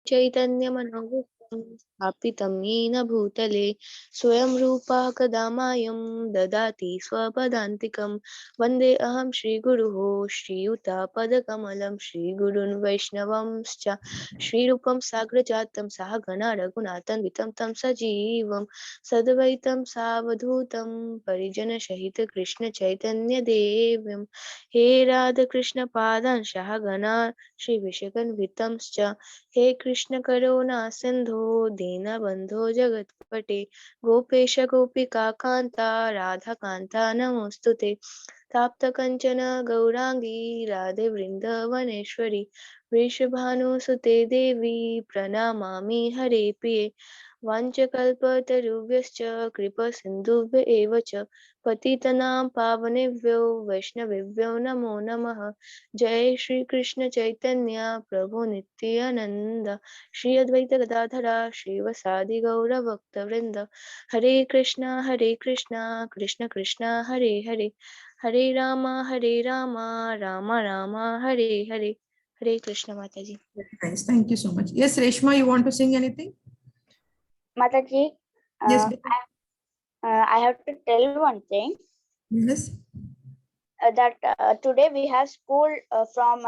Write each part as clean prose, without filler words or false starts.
चैतन्यमनोभूतं स्थापितं येन भूतले स्वयं रूपः कदा मायं ददाति स्वपदान्तिकं वन्दे अहं श्रीगुरुः श्रीयुतापदकमलं श्रीगुरून् वैष्णवंश्च श्रीरूपं साग्रजातं सहगणा रघुनाथान्वितं तं सजीवं सद्वैतं सावधूतं परिजनसहितं कृष्णचैतन्यदेवं हे राधाकृष्णपादान् सहगणा श्रीविशकन्वितंश्च हे कृष्ण करुणा सिंधो दीनबंधो जगत्पते गोपेश गोपिका कांता राधा कांता नमोस्तुते ताप्त कंचन गौरांगी राधे वृंदावनेश्वरी वृषभानुसुते देवी प्रणमामि हरे प्रिये वाञ्छकल्पतरुभ्यश्च कृपसिन्धुभ्य एव च पतितनां पावनेभ्यो वैष्णवेभ्यो नमो नमः जय श्री कृष्ण चैतन्य प्रभु नित्यानंद श्री अद्वैत गदाधरा श्रीवासादि गौर भक्तवृंद हरे कृष्णा कृष्ण कृष्णा हरे हरे हरे राम राम राम हरे हरे हरे कृष्ण माता जी. Nice. Thank you so much. Yes, Reshma, you want to sing anything? Mataji, Yes. I have to tell one thing. Yes. That today we have school from.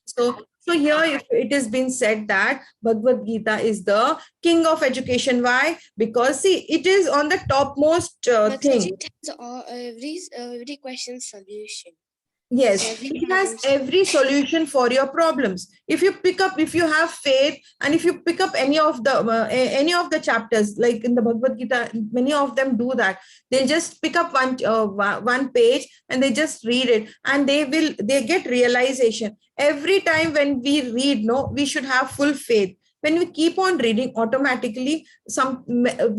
So here it has been said that Bhagavad Gita is the king of education. Why? Because see, it is on the topmost thing. It has every question solution. Yes, it has every solution for your problems. If you have faith, and if you pick up any of the chapters, like in the Bhagavad Gita, many of them do that. They'll just pick up one page and they just read it, and they get realization. Every time when we read, no, we should have full faith. When we keep on reading, automatically some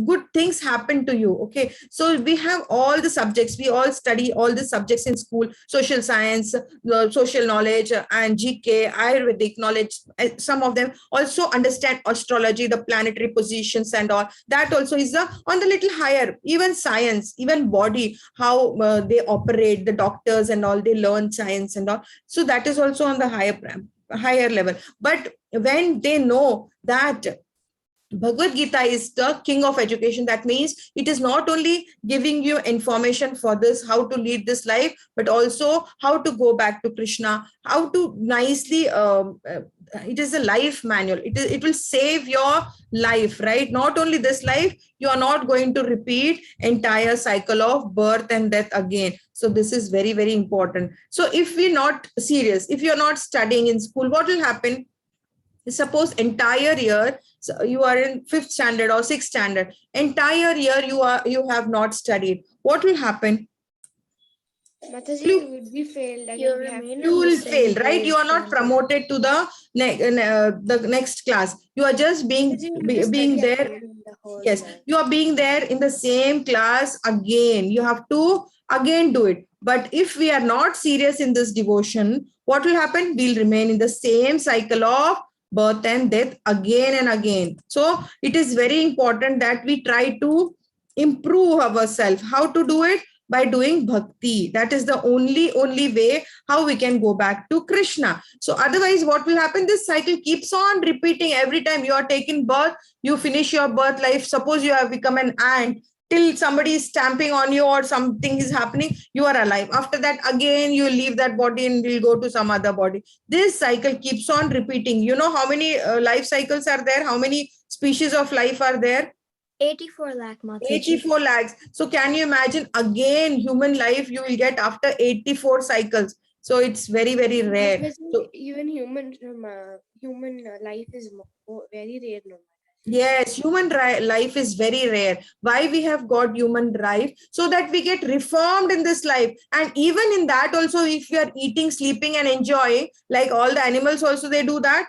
good things happen to you. Okay, so we have all the subjects, we all study all the subjects in school: social science, social knowledge, and GK, Ayurvedic knowledge. Some of them also understand astrology, the planetary positions and all that. Also is on the little higher, even science, even body, how they operate, the doctors and all, they learn science and all. So that is also on the higher level. But when they know that Bhagavad Gita is the king of education, that means it is not only giving you information for this, how to lead this life, but also how to go back to Krishna, how to nicely, it is a life manual. It will save your life, right? Not only this life, you are not going to repeat entire cycle of birth and death again. So this is very, very important. So if we're not serious, if you're not studying in school, what will happen? Suppose entire year, so you are in 5th standard or 6th standard, entire year you have not studied, what will happen? Mataji, you would be failed. You will fail, right? You are not promoted to the next class. You are just being there. Yes, you are being there in the same class again. You have to again do it. But if we are not serious in this devotion, what will happen? We'll remain in the same cycle of birth and death again and again. So it is very important that we try to improve ourselves. How to do it? By doing bhakti. That is the only way how we can go back to Krishna. So otherwise, what will happen? This cycle keeps on repeating. Every time you are taking birth, you finish your birth life. Suppose you have become an ant, till somebody is stamping on you or something is happening, you are alive. After that, again you leave that body and will go to some other body. This cycle keeps on repeating. You know how many life cycles are there? How many species of life are there? 84 lakh, Mataji. 84 lakhs. So can you imagine, again human life you will get after 84 cycles? So it's very, very rare. So, even human life is very rare now. Yes, human life is very rare. Why we have got human life? So that we get reformed in this life. And even in that also, if you are eating, sleeping and enjoying, like all the animals also, they do that.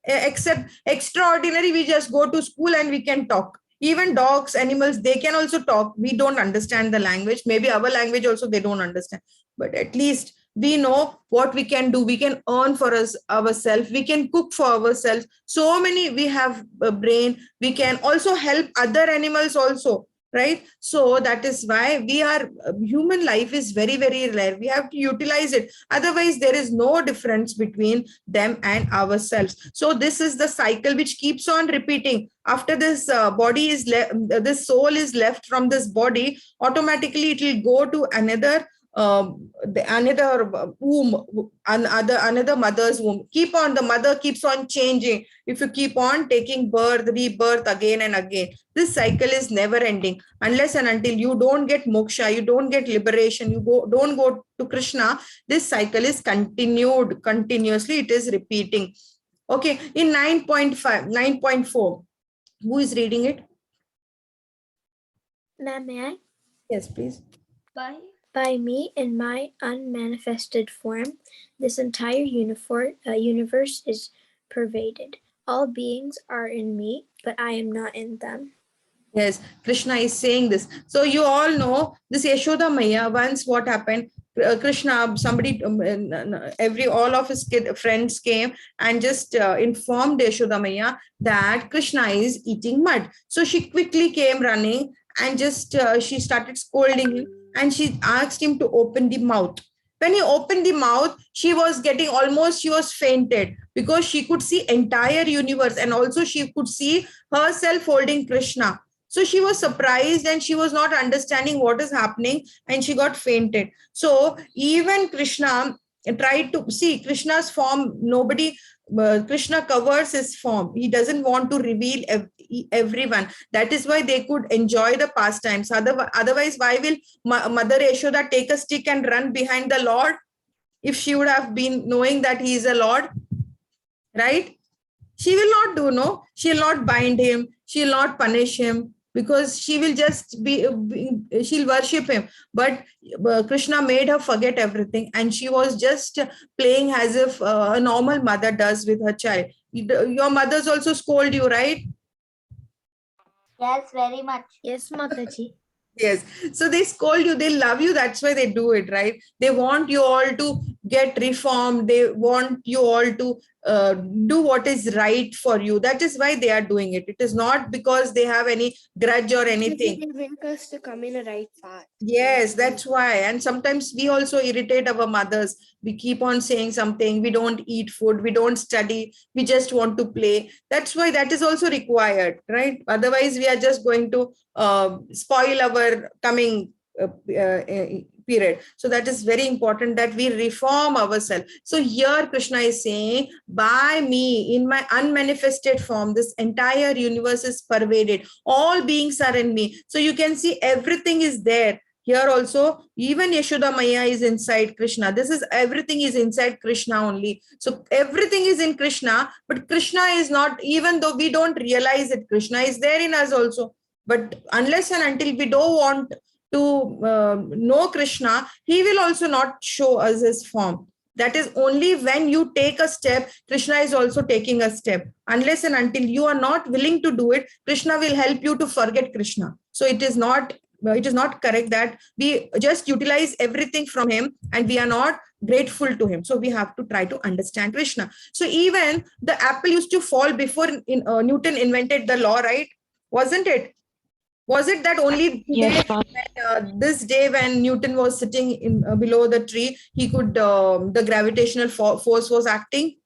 Except extraordinary, we just go to school and we can talk. Even dogs, animals, they can also talk. We don't understand the language. Maybe our language also they don't understand. But at least we know what we can do. We can earn for ourselves. We can cook for ourselves. So many, we have a brain. We can also help other animals also. right? So that is why we are, human life is very, very rare. We have to utilize it. Otherwise, there is no difference between them and ourselves. So this is the cycle which keeps on repeating. After this body is left, this soul is left from this body, automatically it will go to another another womb, another mother's womb. Keep on, the mother keeps on changing. If you keep on taking birth, rebirth again and again, this cycle is never ending. Unless and until you don't get moksha, you don't get liberation, you don't go to Krishna, this cycle is continued continuously. It is repeating. Okay, in 9.5, 9.4, who is reading it? Ma'am, may I? Yes, please. By me in my unmanifested form, this entire universe is pervaded. All beings are in me, but I am not in them. Yes, Krishna is saying this. So you all know this Yashoda Maya. Once what happened? Krishna, somebody, all of his friends came and just informed Yashoda Maya that Krishna is eating mud. So she quickly came running and just she started scolding him, and she asked him to open the mouth. When he opened the mouth, she was fainted, because she could see entire universe, and also she could see herself holding Krishna. So she was surprised and she was not understanding what is happening, and she got fainted. So even Krishna tried to see Krishna's form. Krishna covers his form. He doesn't want to reveal everyone. That is why they could enjoy the pastimes. Otherwise, why will Mother Yashoda take a stick and run behind the Lord if she would have been knowing that he is a Lord? Right? She will not do, no? She will not bind him. She will not punish him, because she will just she'll worship him. But Krishna made her forget everything, and she was just playing as if a normal mother does with her child. Your mothers also scold you, right? Yes, very much. Yes, Mataji. Yes. So they scold you, they love you, that's why they do it, right? They want you all to get reformed. They want you all to do what is right for you. That is why they are doing it. It is not because they have any grudge or anything. They want us to come in a right path. Yes, that's why. And sometimes we also irritate our mothers. We keep on saying something. We don't eat food. We don't study. We just want to play. That's why that is also required, right? Otherwise, we are just going to spoil our coming period. So that is very important that we reform ourselves. So here Krishna is saying, by me in my unmanifested form, this entire universe is pervaded. All beings are in me. So you can see everything is there. Here also, even Yashoda Maya is inside Krishna. This is, everything is inside Krishna only. So everything is in Krishna, but Krishna is not, even though we don't realize it, Krishna is there in us also. But unless and until we don't want to know Krishna, he will also not show us his form. That is only when you take a step, Krishna is also taking a step. Unless and until you are not willing to do it, Krishna will help you to forget Krishna. So it is not correct that we just utilize everything from him and we are not grateful to him. So we have to try to understand Krishna. So even the apple used to fall before Newton invented the law, right? Wasn't it? Was it that only Yes, this day when Newton was sitting in below the tree, he could the gravitational force was acting?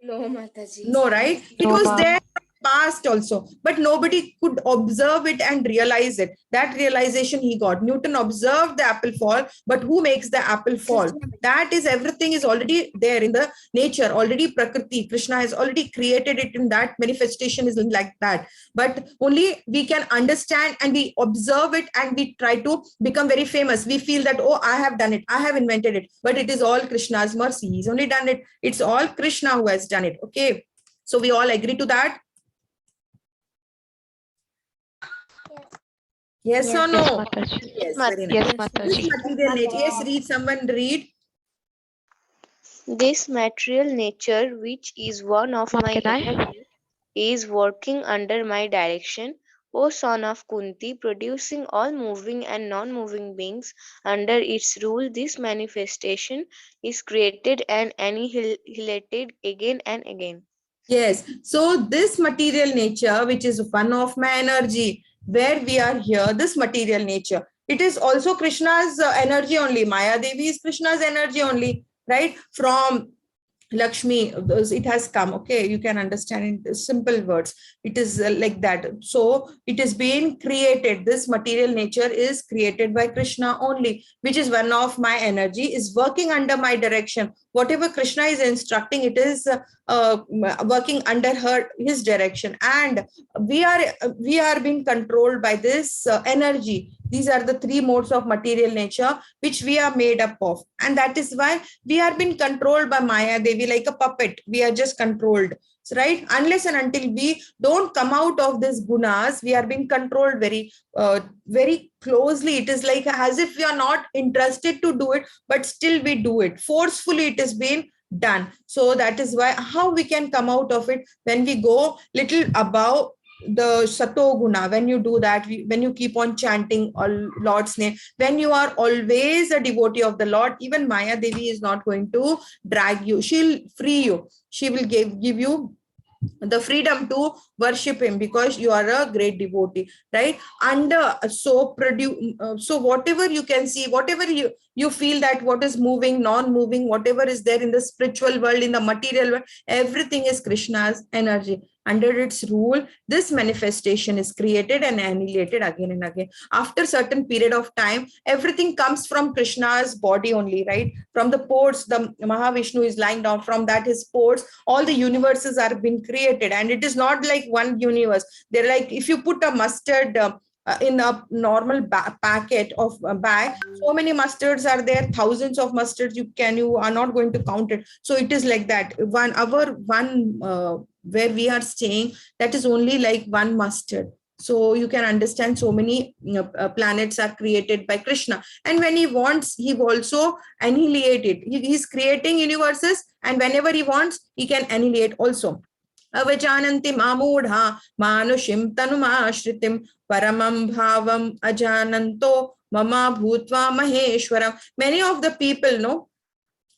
No, Mataji. No, right? It No, was ma'am. there past also, but nobody could observe it and realize it. That realization he got. Newton observed the apple fall, but who makes the apple fall? That is, everything is already there in the nature, already Prakriti. Krishna has already created it, in that manifestation is like that. But only we can understand and we observe it and we try to become very famous. We feel that, oh, I have done it, I have invented it, but it is all Krishna's mercy. He's only done it. It's all Krishna who has done it. Okay. So we all agree to that? Yes or no? Yes, Mataji. Yes, very nice. Yes, This Mataji. material nature. Yes, read, someone read. This material nature, which is one of Ma'am, my can I? energy, is working under my direction, O son of Kunti, producing all moving and non-moving beings under its rule. This manifestation is created and annihilated again and again. Yes. So this material nature, which is one of my energy, where we are here, this material nature, it is also Krishna's energy only. Maya Devi is Krishna's energy only, right? From Lakshmi, it has come. Okay, you can understand in simple words. It is like that. So it is being created. This material nature is created by Krishna only, which is one of my energy, is working under my direction. Whatever Krishna is instructing, it is working under his direction, and we are being controlled by this energy. These are the three modes of material nature which we are made up of, and that is why we are being controlled by Maya Devi like a puppet. We are just controlled, right? Unless and until we don't come out of these gunas, we are being controlled very closely. It is like as if we are not interested to do it, but still we do it forcefully. It is being done. So that is why how we can come out of it, when we go little above the sato guna. When you do that, when you keep on chanting Lord's name, when you are always a devotee of the Lord, even Maya Devi is not going to drag you. She'll free you. She will give you the freedom to worship him, because you are a great devotee, right? And so whatever you can see, whatever you feel, that what is moving, non-moving, whatever is there in the spiritual world, in the material world, everything is Krishna's energy. Under its rule, this manifestation is created and annihilated again and again. After certain period of time, everything comes from Krishna's body only, right? From the pores, the Mahavishnu is lying down. From that, his pores, all the universes are being created. And it is not like one universe. They're like, if you put a mustard in a normal packet of bag, so many mustards are there, thousands of mustards, you are not going to count it. So it is like that. Where we are staying, that is only like one mustard. So you can understand, so many planets are created by Krishna, and when he wants, he also annihilate it. He's creating universes, and whenever he wants, he can annihilate also. Avajananti mamudha manushim tanumashritim paramam bhavam ajananto mama bhutva maheshwaram. Many of the people know,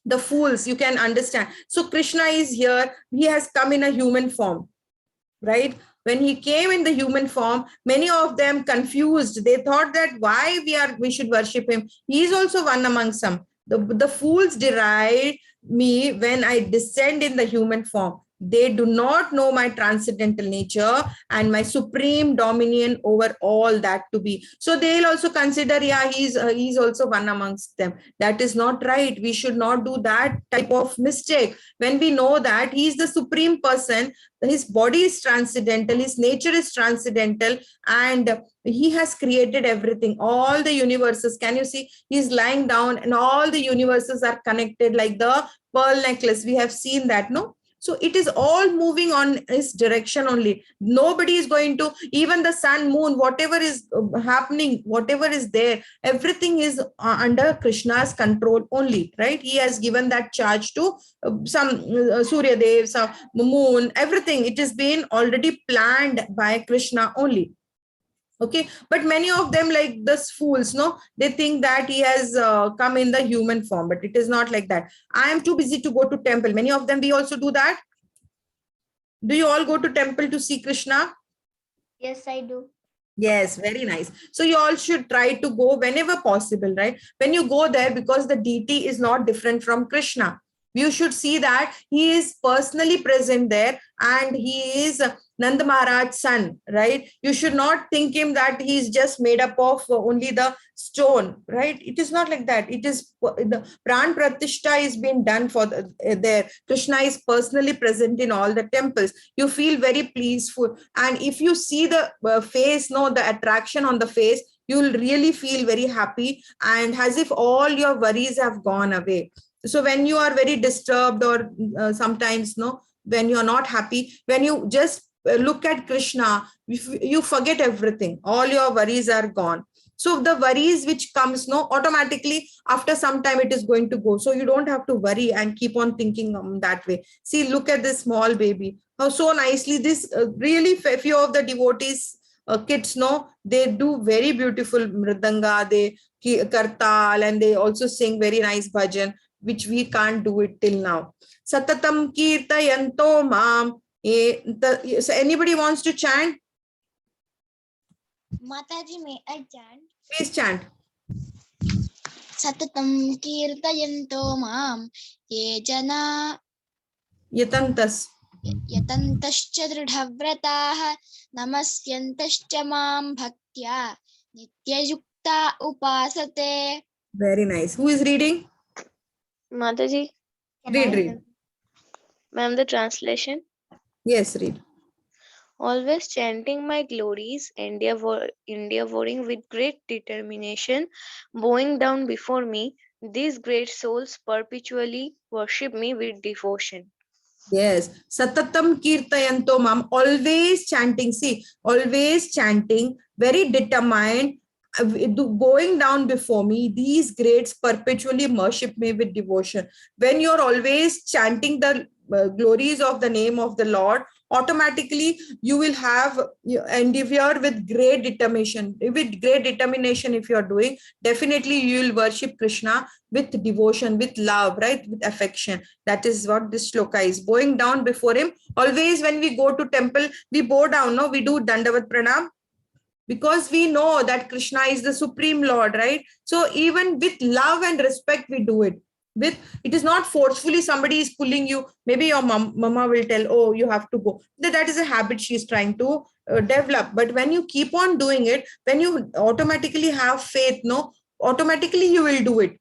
the fools, you can understand. So Krishna is here. He has come in a human form, right? When he came in the human form, many of them confused. They thought that why we should worship him. He is also one among some. The fools deride me when I descend in the human form. They do not know my transcendental nature and my supreme dominion over all that to be. So they'll also consider, yeah, he's also one amongst them. That is not right. We should not do that type of mistake. When we know that he is the supreme person, his body is transcendental, his nature is transcendental, and he has created everything. All the universes, can you see? He's lying down and all the universes are connected like the pearl necklace. We have seen that, no? So it is all moving on his direction only. Nobody is going to, even the sun, moon, whatever is happening, whatever is there, everything is under Krishna's control only, right? He has given that charge to some Surya Dev, some moon, everything. It has been already planned by Krishna only. Okay, but many of them, like this fools, no, they think that he has come in the human form, but it is not like that. I am too busy to go to temple. Many of them, we also do that. Do you all go to temple to see Krishna? Yes, I do. Yes, very nice. So you all should try to go whenever possible, right? When you go there, because the deity is not different from Krishna, you should see that he is personally present there, and he is Nanda Maharaj's son, right? You should not think him that he's just made up of only the stone, right? It is not like that. It is the Pran Pratishta is being done for there. Krishna is personally present in all the temples. You feel very peaceful, and if you see the face, no, the attraction on the face, you will really feel very happy, and as if all your worries have gone away. So when you are very disturbed, or sometimes, no, when you are not happy, when you just look at Krishna, you forget everything. All your worries are gone. So the worries which comes, no, automatically after some time it is going to go. So you don't have to worry and keep on thinking that way. See, look at this small baby. How so nicely this really few of the devotees, kids, no, they do very beautiful mridanga, they kartal, and they also sing very nice bhajan, which we can't do it till now. Satatam kirtayanto mam. So anybody wants to chant? Mataji, may I chant? Please chant. Satatam kirtayanto mam ye jana Yatantas. yatantascha dridhavrataah namasyantascha mam bhaktya nityayukta upasate. Very nice. Who is reading? Mataji, Read. ma'am, the translation. Yes, read. Always chanting my glories, endeavoring with great determination, bowing down before me, these great souls perpetually worship me with devotion. Yes. Satatam kirtayanto mam. Always chanting. See, always chanting. Very determined. Going down before me, these greats perpetually worship me with devotion. When you're always chanting the glories of the name of the Lord, automatically you will have endeavor with great determination. With great determination, if you are doing, definitely you will worship Krishna with devotion, with love, right? With affection. That is what this shloka is. Bowing down before him. Always when we go to temple, we bow down, no? We do Dandavat Pranam, because we know that Krishna is the supreme Lord, right? So even with love and respect, we do it. With, it is not forcefully somebody is pulling you. Maybe your mama will tell, oh, you have to go. That is a habit she is trying to develop. But when you keep on doing it, when you automatically have faith, no, automatically you will do it.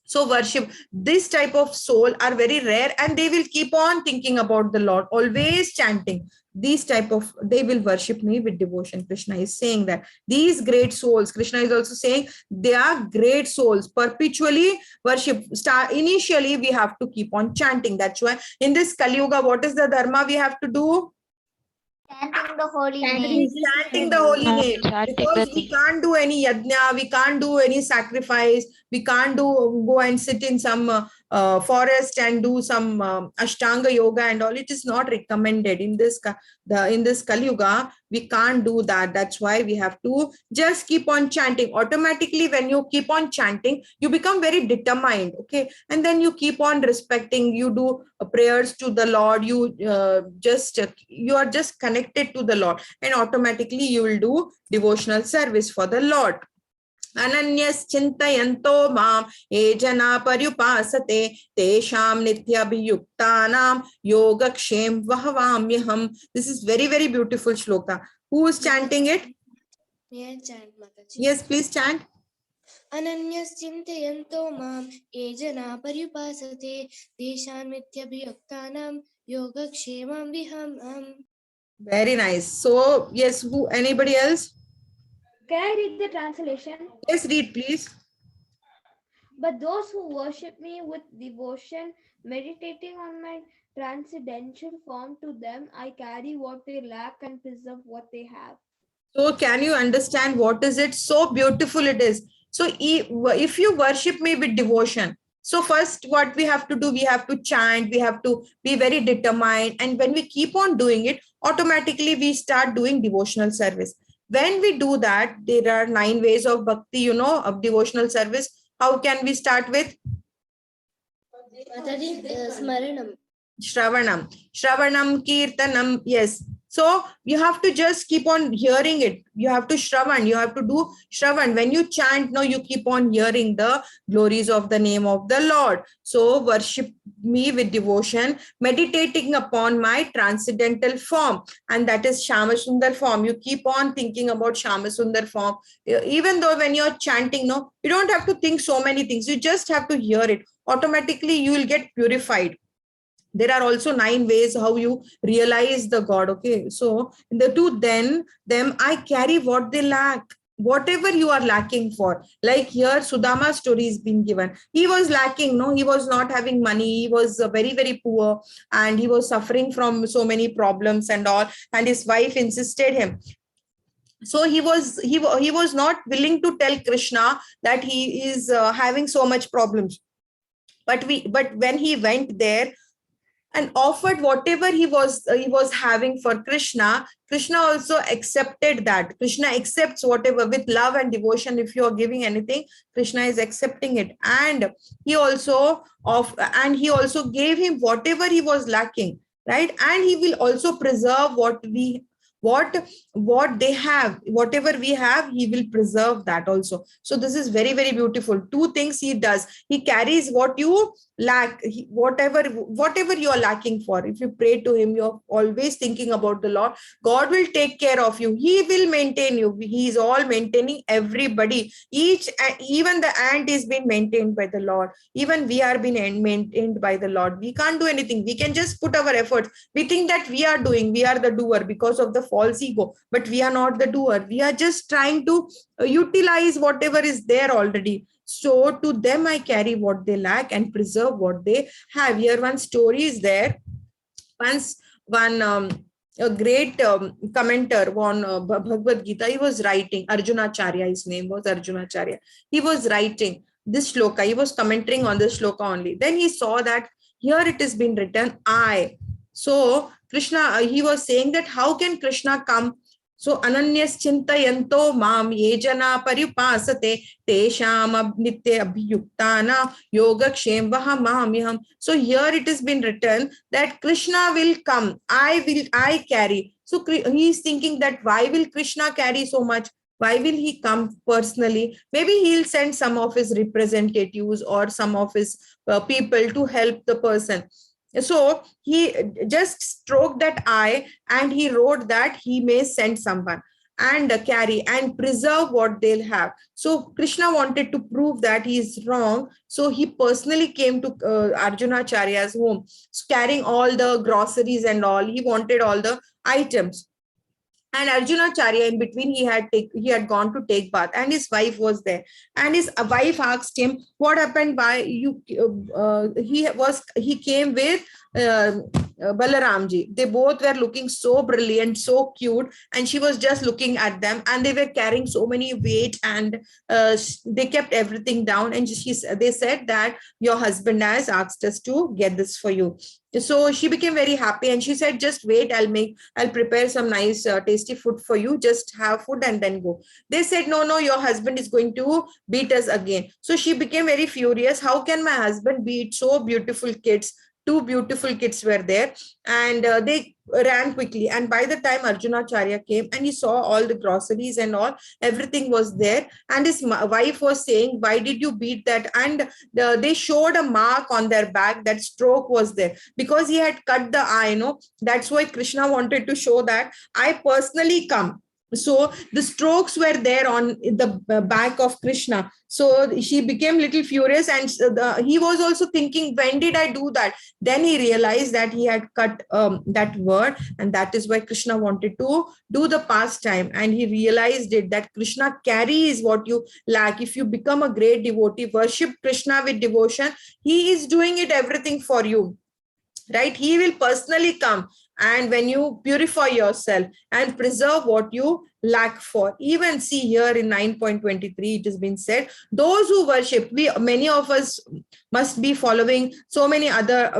So worship, this type of soul are very rare, and they will keep on thinking about the Lord, always chanting. These type of, they will worship me with devotion. Krishna is saying that these great souls, Krishna is also saying they are great souls, perpetually worship. Initially we have to keep on chanting. That's why in this Kali Yuga, what is the dharma we have to do? Chanting the holy name. Chanting the holy name, because we can't do any yajna, we can't do any sacrifice, we can't go and sit in some forest and do some ashtanga yoga and all. It is not recommended in this in this Kali Yuga. We can't do that. That's why we have to just keep on chanting. Automatically, when you keep on chanting, you become very determined. Okay, and then you keep on respecting. You do prayers to the Lord. You you are just connected to the Lord, and automatically you will do devotional service for the Lord. Ananyas chintayanto mam ye jana paryupasate tesham nityabhiyuktanam yogakshem vahavamyaham. This is very, very beautiful shloka. Who is chanting it? May I chant, Mataji? Yes, please chant. Ananyascintayanto mam ye jana paryupasate teshan mityabhiyuktanam yogakshemam vihamam. Very nice. So, yes, who? Anybody else? Can I read the translation? Yes, read, please. But those who worship me with devotion, meditating on my transcendental form, to them I carry what they lack and preserve what they have. So can you understand what is it? So beautiful it is. So if you worship me with devotion, so first what we have to do, we have to chant, we have to be very determined. And when we keep on doing it, automatically we start doing devotional service. When we do that, there are 9 ways of bhakti, you know, of devotional service. How can we start with? Mataji, smaranam. Shravanam. Shravanam, Kirtanam. Yes. So you have to just keep on hearing it. You have to Shravan. You have to do Shravan. When you chant, no, you keep on hearing the glories of the name of the Lord. So worship me with devotion, meditating upon my transcendental form. And that is Shama Sundar form. You keep on thinking about Shama Sundar form. Even though when you're chanting, no, you don't have to think so many things. You just have to hear it. Automatically, you will get purified. There are also 9 ways how you realize the God. Okay, so to them I carry what they lack, whatever you are lacking for. Like here Sudama's story is being given. He was lacking, no, he was not having money, he was very, very poor, and he was suffering from so many problems and all, and his wife insisted him. So he was not willing to tell Krishna that he is having so much problems. But when he went there and offered whatever he was having for Krishna, Krishna also accepted that. Krishna accepts whatever with love and devotion. If you are giving anything, Krishna is accepting it. And he also gave him whatever he was lacking, right? And he will also preserve what they have, whatever we have, he will preserve that also. So this is very, very beautiful. Two things he does: he carries what you lack, whatever you are lacking for. If you pray to him, you're always thinking about the Lord, God will take care of you. He will maintain you. He is all maintaining everybody. Even the ant is being maintained by the Lord. Even we are being maintained by the Lord. We can't do anything. We can just put our efforts. We think that we are the doer because of the false ego, but we are not the doer. We are just trying to utilize whatever is there already. So to them I carry what they lack and preserve what they have. Here one story is there. Once one a great commenter on Bhagavad Gita, he was writing, Arjunacharya, his name was Arjunacharya. He was writing this shloka. He was commenting on this shloka only. Then he saw that here it has been written, I. So Krishna, he was saying that how can Krishna come? So Ananyas Chintayanto Mam Yejana Paripasate Tesham Nitya Abhiyuktana Yogakshem Vahamamyam. So here it has been written that Krishna will come, I carry. So he is thinking that why will Krishna carry so much? Why will he come personally? Maybe he'll send some of his representatives or some of his people to help the person. So he just stroked that eye and he wrote that he may send someone and carry and preserve what they'll have. So Krishna wanted to prove that he is wrong. So he personally came to Arjunacharya's home, carrying all the groceries and all. He wanted all the items. And Arjunacharya, in between, he had gone to take bath, and his wife was there. And his wife asked him, "What happened? Why you?" He came with Balaramji. They both were looking so brilliant, so cute, and she was just looking at them. And they were carrying so many weight, and they kept everything down. And they said that your husband has asked us to get this for you. So she became very happy and she said, just wait, I'll prepare some nice tasty food for you. Just have food and then go. They said, no, your husband is going to beat us again. So she became very furious. How can my husband beat so beautiful kids? Two beautiful kids were there, and they ran quickly. And by the time Arjunacharya came and he saw all the groceries and all, everything was there. And his wife was saying, why did you beat that? And they showed a mark on their back. That stroke was there because he had cut the eye. That's why Krishna wanted to show that I personally come. So the strokes were there on the back of Krishna. So she became little furious, and he was also thinking, when did I do that? Then he realized that he had cut that word, and that is why Krishna wanted to do the pastime. And he realized it, that Krishna carries what you lack. If you become a great devotee, worship Krishna with devotion, he is doing it everything for you. Right? He will personally come. And when you purify yourself and preserve what you lack for, even see here in 9.23, it has been said, those who worship, many of us must be following so many other,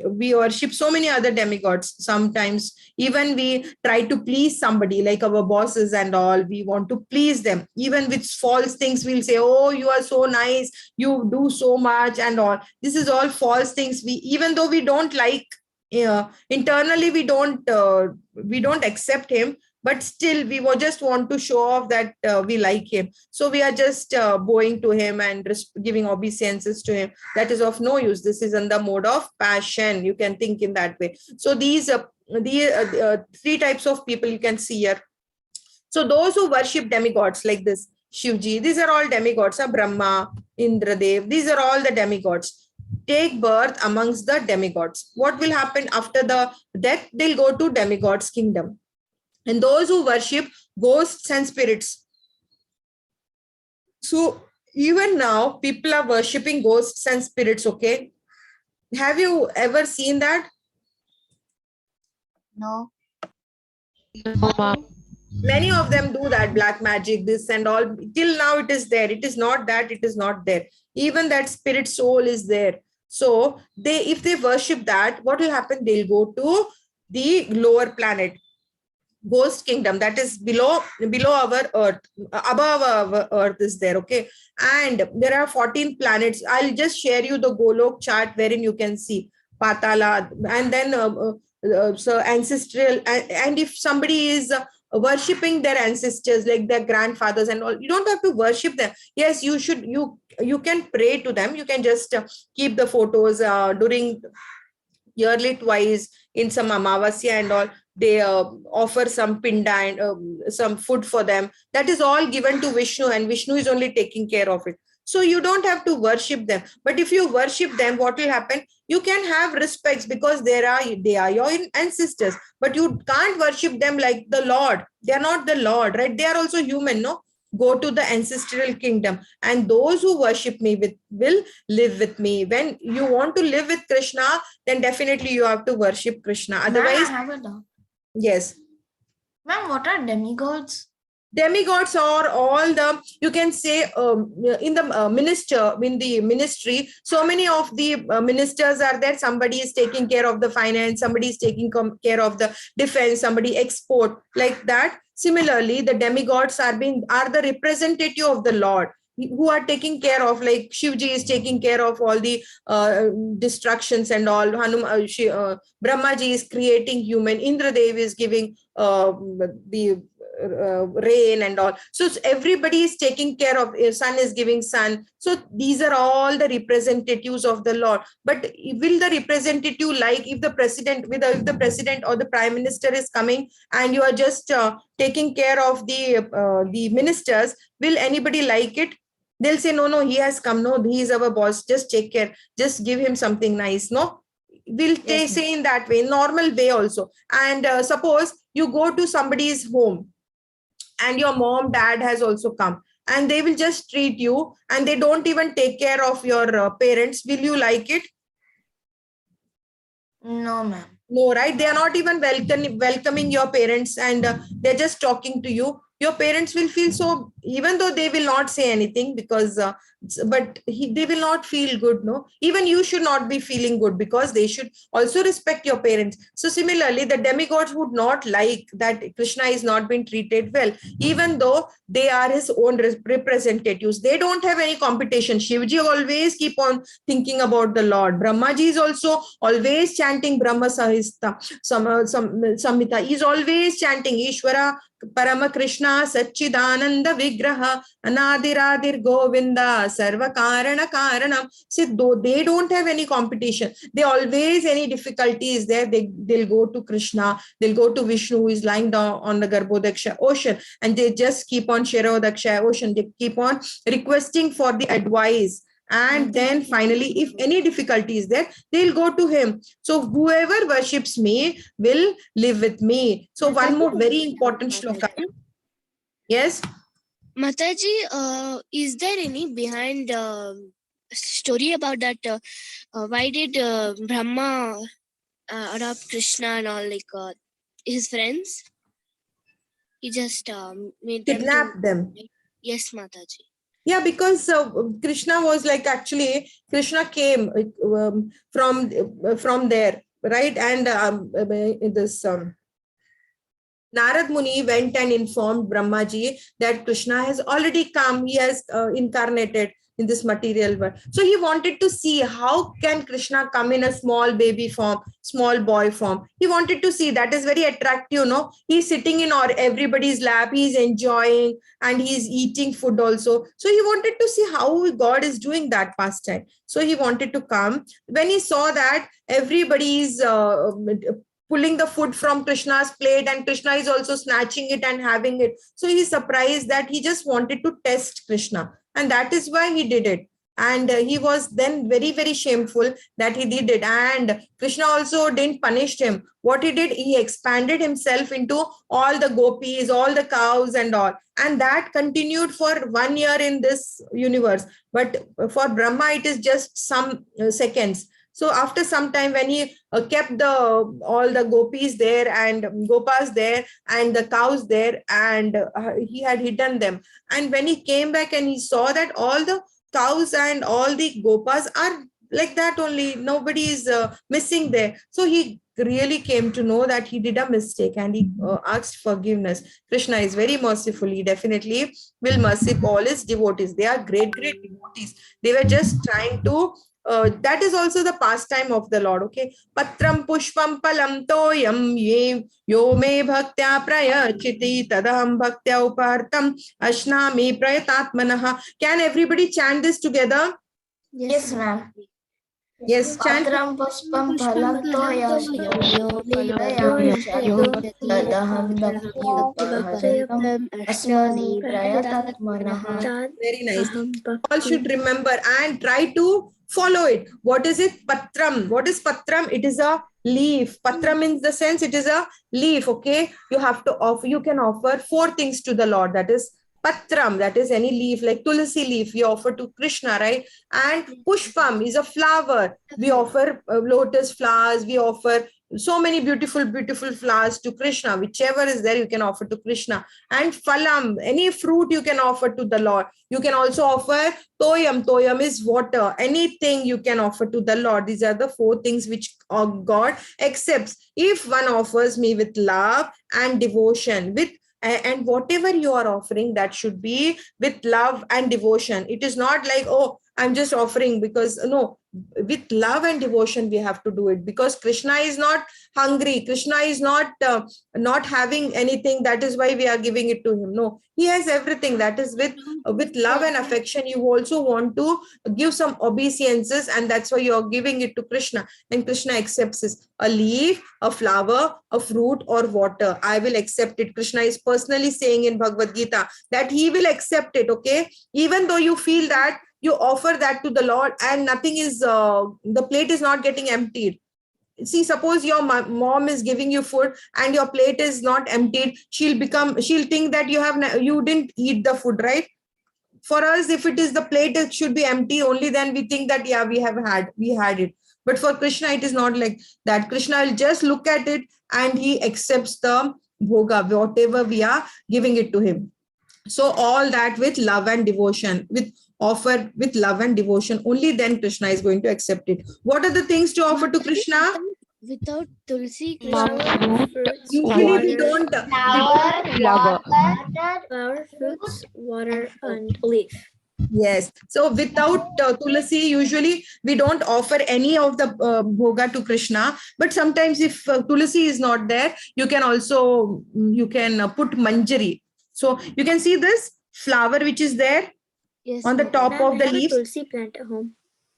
we worship so many other demigods. Sometimes even we try to please somebody, like our bosses and all, we want to please them. Even with false things, we'll say, oh, you are so nice, you do so much and all. This is all false things. Even though we don't like, internally we don't accept him, but still we just want to show off that we like him. So we are just bowing to him and giving obeisances to him. That is of no use. This is in the mode of passion. You can think in that way. So these three types of people you can see here. So those who worship demigods like this, Shivji, these are all demigods, Brahma, Indradev, these are all the demigods. Take birth amongst the demigods. What will happen after the death? They'll go to demigods' kingdom. And those who worship ghosts and spirits. So even now, people are worshipping ghosts and spirits, okay? Have you ever seen that? No. No, ma'am. Many of them do that, black magic, this and all. Till now it is there. It is not that, it is not there. Even that spirit soul is there. So if they worship that, what will happen? They'll go to the lower planet, ghost kingdom, that is below our earth. Above our earth is there, okay? And there are 14 planets. I'll just share you the Golok chart wherein you can see Patala, and then so ancestral, and if somebody is worshipping their ancestors like their grandfathers and all, you don't have to worship them. Yes, you should, you can pray to them. You can just keep the photos during yearly twice in some amavasya and all. They offer some pinda and some food for them. That is all given to Vishnu, and Vishnu is only taking care of it. So you don't have to worship them. But if you worship them, what will happen? You can have respects because they are your ancestors. But you can't worship them like the Lord. They are not the Lord, right? They are also human, no? Go to the ancestral kingdom, and those who worship me will live with me. When you want to live with Krishna, then definitely you have to worship Krishna. Otherwise, Ma'am, I have a doubt. yes. Ma'am, what are demigods? Demigods are all the, you can say, in the in the ministry, so many of the ministers are there. Somebody is taking care of the finance, somebody is taking care of the defense, somebody export, like that. Similarly, the demigods are the representative of the Lord, who are taking care of, like Shivji is taking care of all the destructions and all. Brahmaji is creating human. Indradev is giving the rain and all. So everybody is taking care of, sun is giving sun. So these are all the representatives of the Lord. But will the representative, like if the president, if the president or the prime minister is coming and you are just taking care of the ministers, will anybody like it? They'll say, no, no, he has come, no, he is our boss, just take care, just give him something nice. No, will they say in that way, normal way also. And suppose you go to somebody's home and your mom, dad has also come, and they will just treat you and they don't even take care of your parents. Will you like it? No, ma'am. No, right? They are not even welcoming your parents, and they're just talking to you. Your parents will feel so, even though they will not say anything, because they will not feel good. No, even you should not be feeling good, because they should also respect your parents. So similarly, the demigods would not like that Krishna is not being treated well, even though they are his own representatives. They don't have any competition. Shivji always keep on thinking about the Lord. Brahmaji is also always chanting Brahma Samhita. He is always chanting Ishvara Parama Krishna Satchidananda Vigraha Anadiradir Govinda Sarva Karana Karanam. See, though they don't have any competition, they always, any difficulty is there, they'll go to Krishna, they'll go to Vishnu, who is lying down on the Garbhodaksha ocean, and they just keep on Shivaratri ocean, they keep on requesting for the advice. And then finally, if any difficulty is there, they'll go to him. So whoever worships me will live with me. So one more very important shloka. Yes. Mataji, is there any behind story about that? Why did Brahma adopt Krishna and all, like his friends? He just made Kidnapped them. Yes, Mataji. Yeah, because Krishna was like, actually Krishna came from there, right? And this Narad Muni went and informed Brahmaji that Krishna has already come. He has incarnated in this material world. So he wanted to see how can Krishna come in a small baby form, small boy form. He wanted to see. That is very attractive, no? He's sitting in everybody's lap. He's enjoying and he's eating food also. So he wanted to see how God is doing that pastime. So he wanted to come. When he saw that everybody is pulling the food from Krishna's plate and Krishna is also snatching it and having it, so he's surprised that he just wanted to test Krishna, and that is why he did it. And he was then very, very shameful that he did it. And Krishna also didn't punish him. What he did, he expanded himself into all the gopis, all the cows and all. And that continued for 1 year in this universe. But for Brahma, it is just some seconds. So after some time, when he kept all the gopis there and gopas there and the cows there, and he had hidden them. And when he came back and he saw that all the cows and all the gopas are like that only, nobody is missing there. So he really came to know that he did a mistake, and he asked forgiveness. Krishna is very merciful. He definitely will mercy all his devotees. They are great, great devotees. They were just trying to that is also the pastime of the Lord. Okay, Patram pushpam palam toyam ye yo me bhaktya prayachiti tadaham bhaktya upartam ashnami prayatatmanaha. Can everybody chant this together? Yes, ma'am. Yes, chant. Patram pushpam phalam toyam yo tadaham bhakti upahartam asmani prayatatmanaha. Very nice. All should remember and try to follow it. What is it? Patram. What is Patram? It is a leaf. Patram in the sense it is a leaf. Okay, you have to offer. You can offer 4 things to the Lord. That is Patram. That is any leaf like tulsi leaf. We offer to Krishna, right? And Pushpam is a flower. We offer lotus flowers. We offer so many beautiful flowers to Krishna. Whichever is there, you can offer to Krishna. And Phalam, any fruit you can offer to the Lord. You can also offer Toyam. Toyam is water. Anything you can offer to the Lord. These are the 4 things which God accepts. If one offers me with love and devotion, and whatever you are offering, that should be with love and devotion. It is not like, oh, I'm just offering because, no, with love and devotion we have to do it, because Krishna is not hungry. Krishna is not having anything. That is why we are giving it to him. No, he has everything. That is with love and affection. You also want to give some obeisances, and that's why you are giving it to Krishna, and Krishna accepts this. A leaf, a flower, a fruit, or water, I will accept it. Krishna is personally saying in Bhagavad Gita that he will accept it. Okay, even though you feel that you offer that to the Lord and nothing is the plate is not getting emptied. See, suppose your mom is giving you food and your plate is not emptied, she'll think that you didn't eat the food, right? For us, if it is the plate, it should be empty. Only then we think that, yeah, we had it. But for Krishna, it is not like that. Krishna will just look at it and he accepts the bhoga, whatever we are giving it to him. So all that with love and devotion, with love and devotion, only then Krishna is going to accept it. What are the things to offer to Krishna? Without tulsi, Flower, fruits, Usually we water, don't. flower, fruits, water, and leaf. Yes. So without tulsi, usually we don't offer any of the bhoga to Krishna. But sometimes if tulsi is not there, you can also put manjari. So you can see this flower which is there on the top of the leaves. Tulsi plant at home.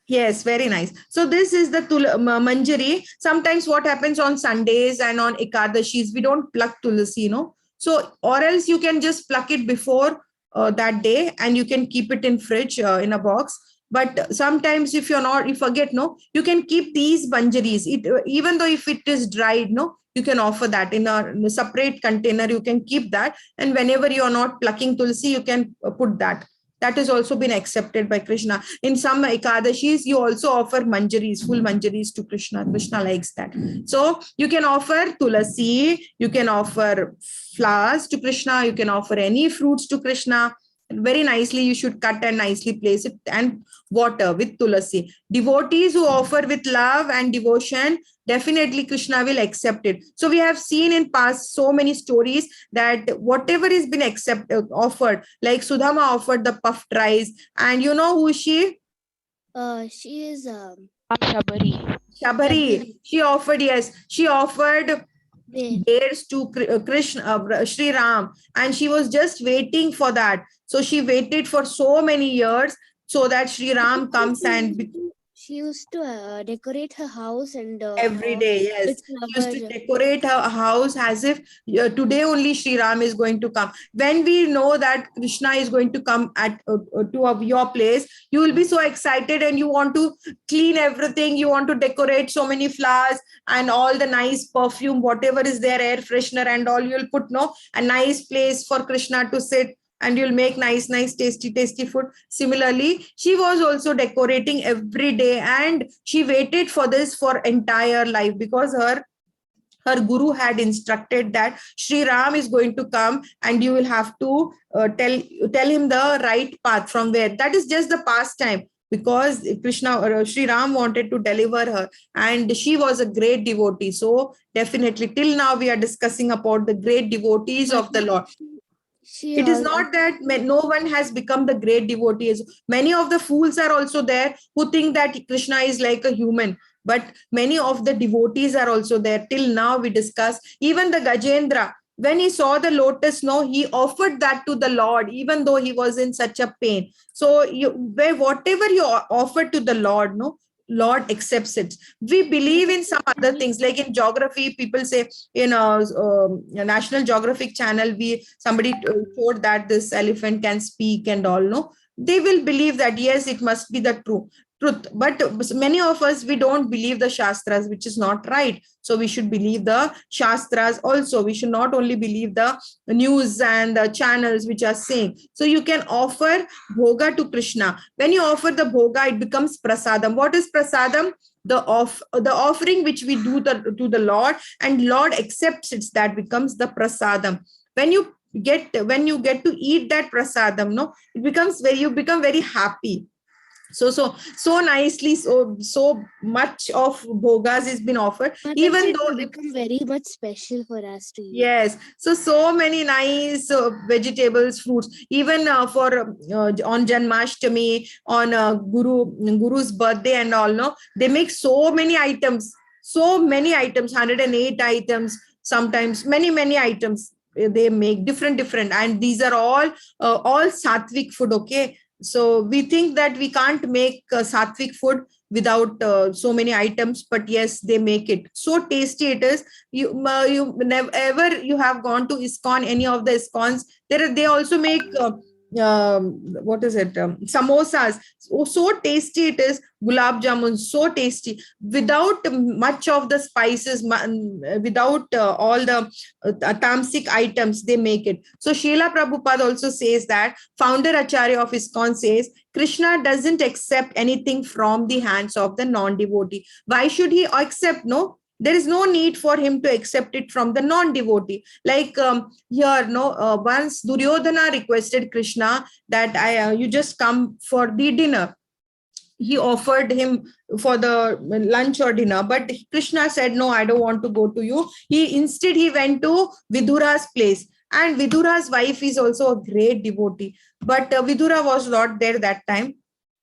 Yes, very nice. So this is the manjari. Sometimes what happens on Sundays and on Ekadashis, we don't pluck tulsi, So, or else you can just pluck it before that day and you can keep it in fridge in a box. But sometimes if you forget, you can keep these manjaris. Even though if it is dried, you can offer that in a separate container. You can keep that. And whenever you are not plucking tulsi, you can put that. That has also been accepted by Krishna. In some Ekadashis, you also offer manjaris, full manjaris to Krishna. Krishna likes that. So you can offer tulasi, you can offer flowers to Krishna, you can offer any fruits to Krishna. Very nicely, you should cut and nicely place it, and water with tulasi. Devotees who offer with love and devotion, definitely Krishna will accept it. So we have seen in past so many stories that whatever has been offered, like Sudama offered the puffed rice, and you know who is she? She is Shabari. She offered dares to Krishna, Sri Ram, and she was just waiting for that. So she waited for so many years so that Sri Ram comes and she used to decorate her house and every day. Yes, she used to decorate her house as if today only Sri Ram is going to come. When we know that Krishna is going to come to your place, you will be so excited and you want to clean everything. You want to decorate so many flowers and all the nice perfume, whatever is there, air freshener and all. You'll put a nice place for Krishna to sit, and you'll make nice, tasty food. Similarly, she was also decorating every day, and she waited for this for entire life, because her guru had instructed that Sri Ram is going to come and you will have to tell him the right path from where. That is just the pastime, because Krishna or Sri Ram wanted to deliver her, and she was a great devotee. So definitely till now we are discussing about the great devotees of the Lord. She It is also, not that no one has become the great devotees. Many of the fools are also there who think that Krishna is like a human. But many of the devotees are also there. Till now, we discuss. Even the Gajendra, when he saw the lotus, no, he offered that to the Lord, even though he was in such a pain. So, whatever you offer to the Lord, no, Lord accepts it. We believe in some other things, like in geography, people say in a National Geographic channel, somebody showed that this elephant can speak and all. No, they will believe that yes, it must be the truth. But many of us, we don't believe the Shastras, which is not right. So we should believe the Shastras also. We should not only believe the news and the channels which are saying. So you can offer bhoga to Krishna. When you offer the bhoga, it becomes prasadam. What is prasadam? The offering which we do to the Lord, and Lord accepts it. That becomes the prasadam. When you get to eat that prasadam, no, you become very happy. So nicely, so much of bhogas has been offered, Mataji, even it though will become very much special for us to eat. yes, so many nice vegetables, fruits. Even for on Janmashtami, on Guru's birthday and all. No, they make so many items, 108 items. Sometimes many items they make different, and these are all sattvic food. Okay, so we think that we can't make sattvic food without so many items, but yes, they make it so tasty. It is. You never ever you have gone to ISKCON, any of the ISKCONs, they also make what is it, samosas. So tasty it is. Gulab jamun, so tasty, without much of the spices, without all the tamasic items, they make it. So Srila Prabhupada also says that, founder Acharya of ISKCON says, Krishna doesn't accept anything from the hands of the non-devotee. Why should he accept? No, there is no need for him to accept it from the non-devotee. Like here, no, once Duryodhana requested Krishna that you just come for the dinner. He offered him for the lunch or dinner, but Krishna said, no, I don't want to go to you. He went to Vidura's place, and Vidura's wife is also a great devotee, but Vidura was not there that time.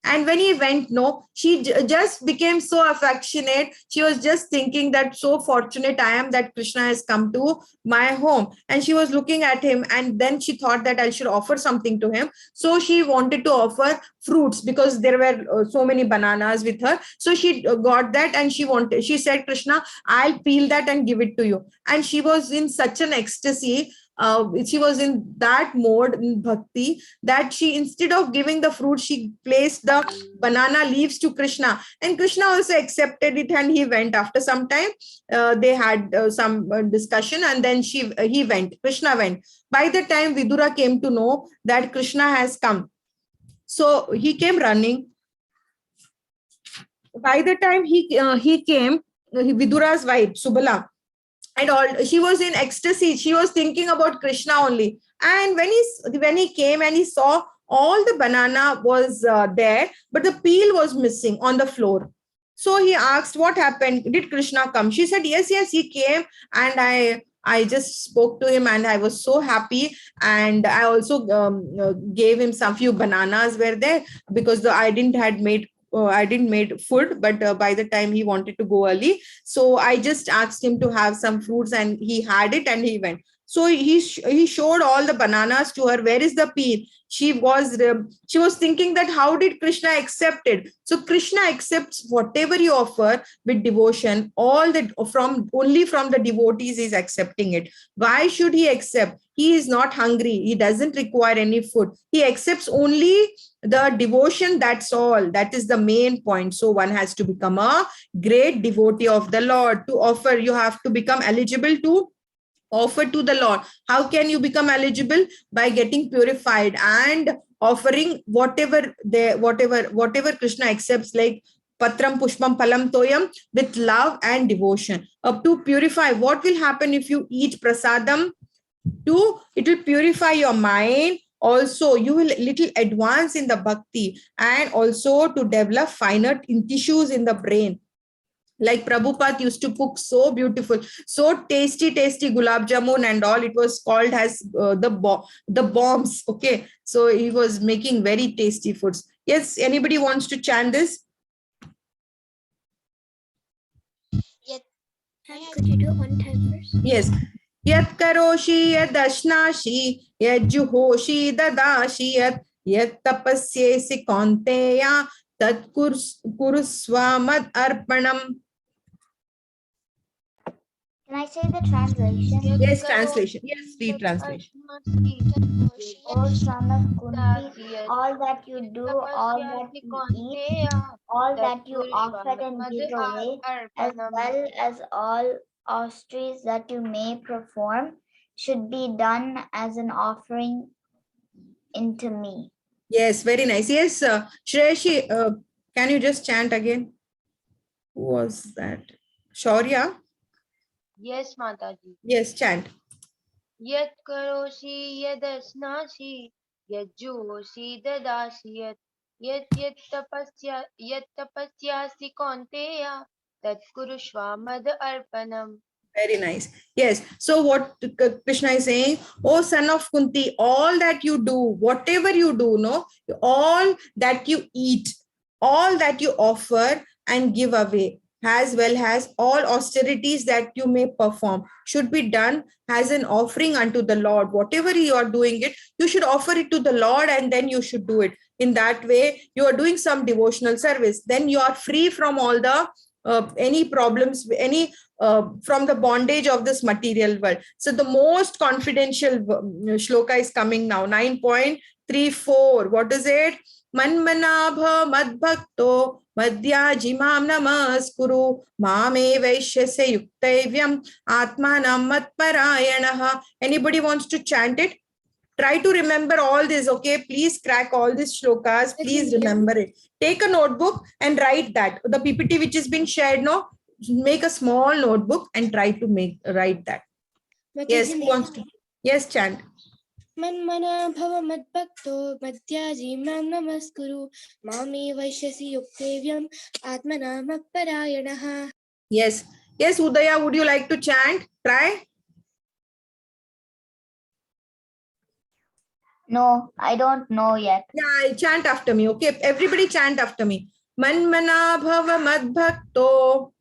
And when he went, no, she just became so affectionate. She was just thinking that so fortunate I am that Krishna has come to my home. And she was looking at him, and then she thought that I should offer something to him. So she wanted to offer fruits, because there were so many bananas with her. So she got that, and she said, Krishna, I'll peel that and give it to you. And she was in such an ecstasy. She was in that mode in bhakti, that she, instead of giving the fruit, she placed the banana leaves to Krishna, and Krishna also accepted it, and he went. After some time, they had some discussion, and then Krishna went. By the time Vidura came to know that Krishna has come, so he came running. By the time he came, Vidura's wife Subala and all, she was in ecstasy. She was thinking about Krishna only. And when he came and he saw all the banana was there, but the peel was missing on the floor. So he asked, what happened? Did Krishna come? She said, yes, he came, and I just spoke to him, and I was so happy. And I also gave him some few bananas were there, because I didn't made food, but by the time he wanted to go early, so I just asked him to have some fruits, and he had it, and he went. So he showed all the bananas to her. Where is the peel? She was thinking that how did Krishna accept it? So Krishna accepts whatever you offer with devotion. All that only from the devotees is accepting it. Why should he accept? He is not hungry. He doesn't require any food. He accepts only the devotion. That's all. That is the main point. So one has to become a great devotee of the Lord. To offer, you have to become eligible to offer to the Lord. How can you become eligible? By getting purified and offering whatever Krishna accepts, like Patram Pushpam Palam Toyam, with love and devotion. Up to purify. What will happen if you eat prasadam? It will purify your mind. Also, you will little advance in the bhakti, and also to develop finer tissues in the brain. Like Prabhupada used to cook so beautiful, so tasty gulab jamun and all. It was called as the bombs. Okay, so he was making very tasty foods. Yes, anybody wants to chant this? Could you do it one time first? Yes. Yat karoshi yad ashnashi yad juhoshi dadashi yat tapasyesi kaunteya tat kurusva mad arpanam. Can I say the translation? Yes, translation. Yes, free translation. O son of Kunti, all that you do, all that you eat, all that you offer and give away, as well as all austeries that you may perform, should be done as an offering into me. Yes, very nice. Yes, Shreyashi, can you just chant again? Who was that? Shaurya? Yes, Mataji. Yes, chant. Yat karoshi yadasnashi yajjuhoshi dadashi yat tapasyasi kaunteya tat kurushva mad arpanam. Very nice. Yes. So what Krishna is saying, oh son of Kunti, all that you do, whatever you do, no, all that you eat, all that you offer and give away, as well as all austerities that you may perform, should be done as an offering unto the Lord. Whatever you are doing it, you should offer it to the Lord and then you should do it. In that way, you are doing some devotional service. Then you are free from all the any problems, any from the bondage of this material world. So the most confidential shloka is coming now, 9.34. What is it? Manmanabha madbhakto madhyajimam namaskuru mame vaishyasya yuktavyam atmanam matparayanaha. Anybody wants to chant it? Try to remember all this, okay? Please crack all these shlokas. Please remember it. Take a notebook and write that. The PPT which is being shared now, make a small notebook and try to write that. Yes, who wants to? Yes, chant. Manmana bhava madbhakto madhyaji mam namaskuru mami vaishyasi yuktevyam atmana matparayanaha. Yes. Yes, Udaya, would you like to chant? Try. No, I don't know yet. Yeah, chant after me, okay? Everybody chant after me. Manmana bhava madbhakto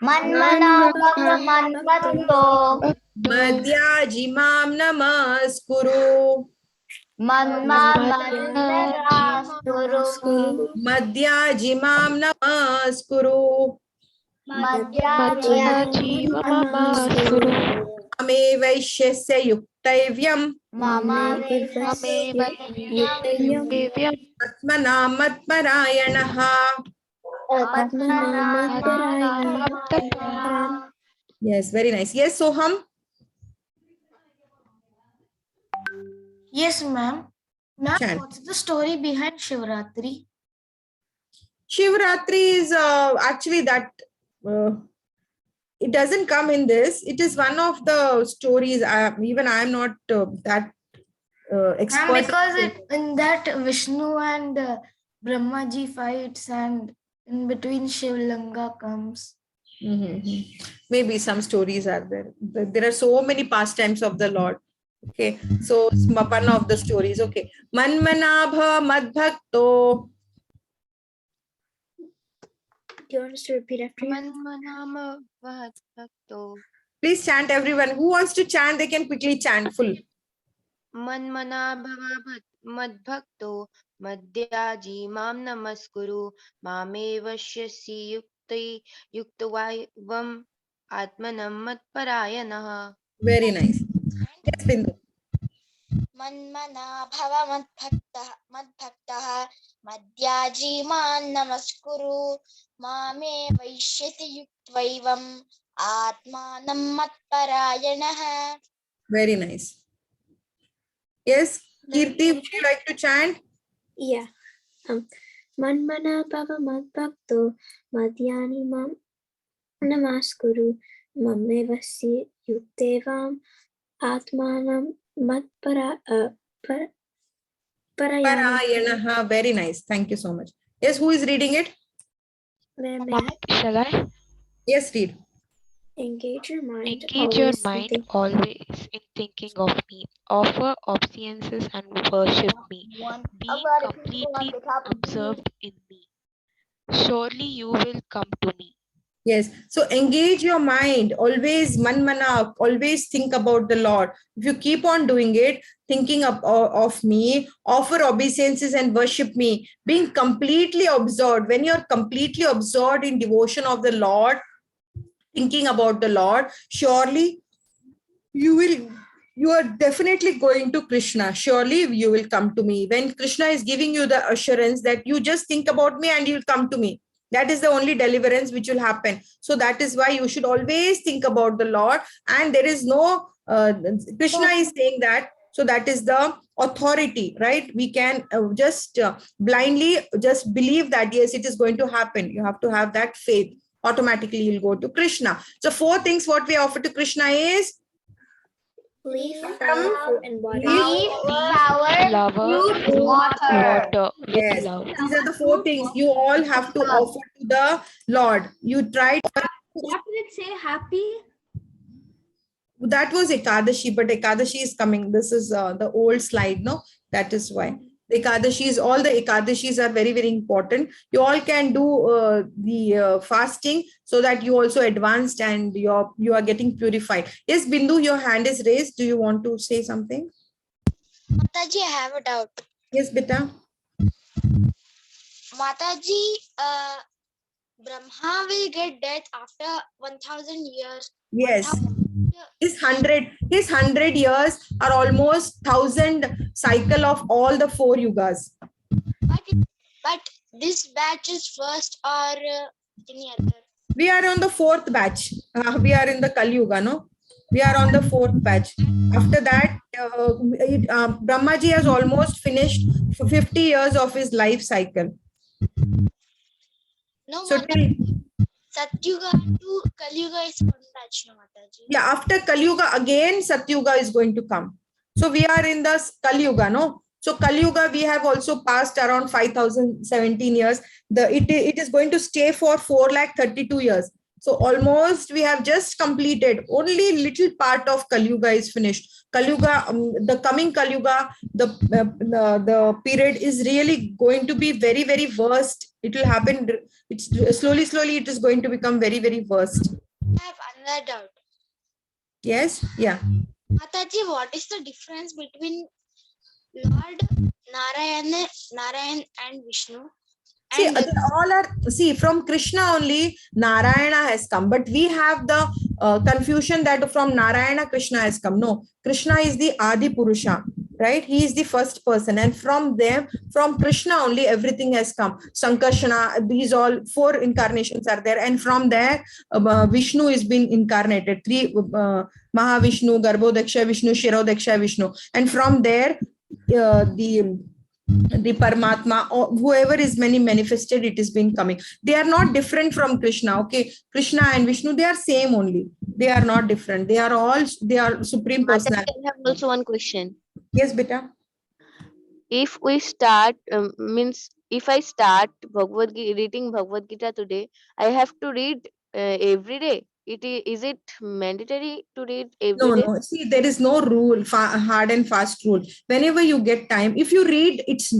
Manmana bhava madbhakto madhyaji mam namaskuru Madhyajimam madhyaji mam namaskuru mame vaishyasya yuktavyam atmanam matparayanaha. Yes, very nice. Yes, Soham. Yes, ma'am. Ma'am, Chant. what's the story behind Shivaratri? Shivaratri is actually that it doesn't come in this. It is one of the stories. Even I am not that expert. Ma'am, because in that Vishnu and Brahmaji fights and in between Shivlanga comes. Maybe some stories are there. There are so many pastimes of the Lord. Okay, so one of the stories. Okay, Manmanabha Madbhakto. Do you want us to repeat after you? Manmanama bhakto. Please chant, everyone. Who wants to chant? They can quickly chant full. Manmana bhava madbhakto madhyaji mam namaskuru mame vaishyasi yuktavayvam atmanam matparayanaha. Very nice. Yes, Bindu. Manmana bhava madbhaktah madhyaji man namaskuru mame vaishyati yuktvaivam atmanam matparayanah. Very nice. Yes, Kirti, would you like to chant? Yeah. Manmana bhava madbhakto madhyani mam namaskuru mame vasi yuktevam atmanam Parayanaha. Very nice. Thank you so much. Yes, who is reading it? Shall I? Yes, read. Engage your mind Engage your always in mind thinking. always in thinking of me. Offer obeisances and worship me, being completely absorbed in me. Surely you will come to me. Yes. So engage your mind. Always manmana. Always think about the Lord. If you keep on doing it, thinking of me, offer obeisances and worship me, being completely absorbed. When you're completely absorbed in devotion of the Lord, thinking about the Lord, surely you are definitely going to Krishna. Surely you will come to me. When Krishna is giving you the assurance that you just think about me and you'll come to me, that is the only deliverance which will happen. So that is why you should always think about the Lord. And there is no Krishna is saying that. So that is the authority, right? We can just blindly just believe that yes, it is going to happen. You have to have that faith. Automatically you'll go to Krishna. So 4 things what we offer to Krishna is Leaf, flower, fruit, and water. Leaf, flower, Flower, fruit, fruit, water. water with yes. love. These are the 4 things you all have to offer to the Lord. You tried. What did it say? Happy? That was Ekadashi, but Ekadashi is coming. This is the old slide, no? That is why. The Ekadashis, all the Ekadashis are very, very important. You all can do the fasting so that you also advanced and you are getting purified. Yes, Bindu, your hand is raised. Do you want to say something? Mataji, I have a doubt. Yes, Beta. Mataji, Brahma will get death after 1000 years. Yes. His 100 years are almost 1000 cycle of all the 4 yugas. But this batch is first or any other? We are on the 4th batch. We are in the Kali Yuga, no? We are on the 4th batch. After that, Brahmaji has almost finished 50 years of his life cycle. No, so Mataji. Satyuga to Kali Yuga is one batch, no, Mataji. Yeah, after Kali Yuga, again Satyuga is going to come. So we are in the Kali Yuga, no? So Kali Yuga, we have also passed around 5017 years. It is going to stay for 432 years. So almost we have just completed. Only little part of Kali Yuga is finished. Kali Yuga, the coming Kali Yuga, the period is really going to be very, very worst. It will happen. It's slowly it is going to become very, very worst. I have another doubt. Yes, yeah. Mataji, what is the difference between Lord Narayan and Vishnu? See, from Krishna only Narayana has come, but we have the confusion that from Narayana Krishna has come. No, Krishna is the Adi Purusha, right? He is the first person, and from Krishna only everything has come. Sankarshana, these all 4 incarnations are there, and from there Vishnu is being incarnated. 3 Mahavishnu, Garbhodaksha Vishnu, Shirodaksha Vishnu, and from there the Paramatma or whoever is many manifested, it is been coming. They are not different from Krishna. Okay, Krishna and Vishnu, they are same only. They are not different. They are supreme personality. I have also one question. Yes, beta. If we start means if I start reading Bhagavad Gita today, I have to read every day. Is it mandatory to read every day? No. See, there is no rule, hard and fast rule. Whenever you get time, if you read, it's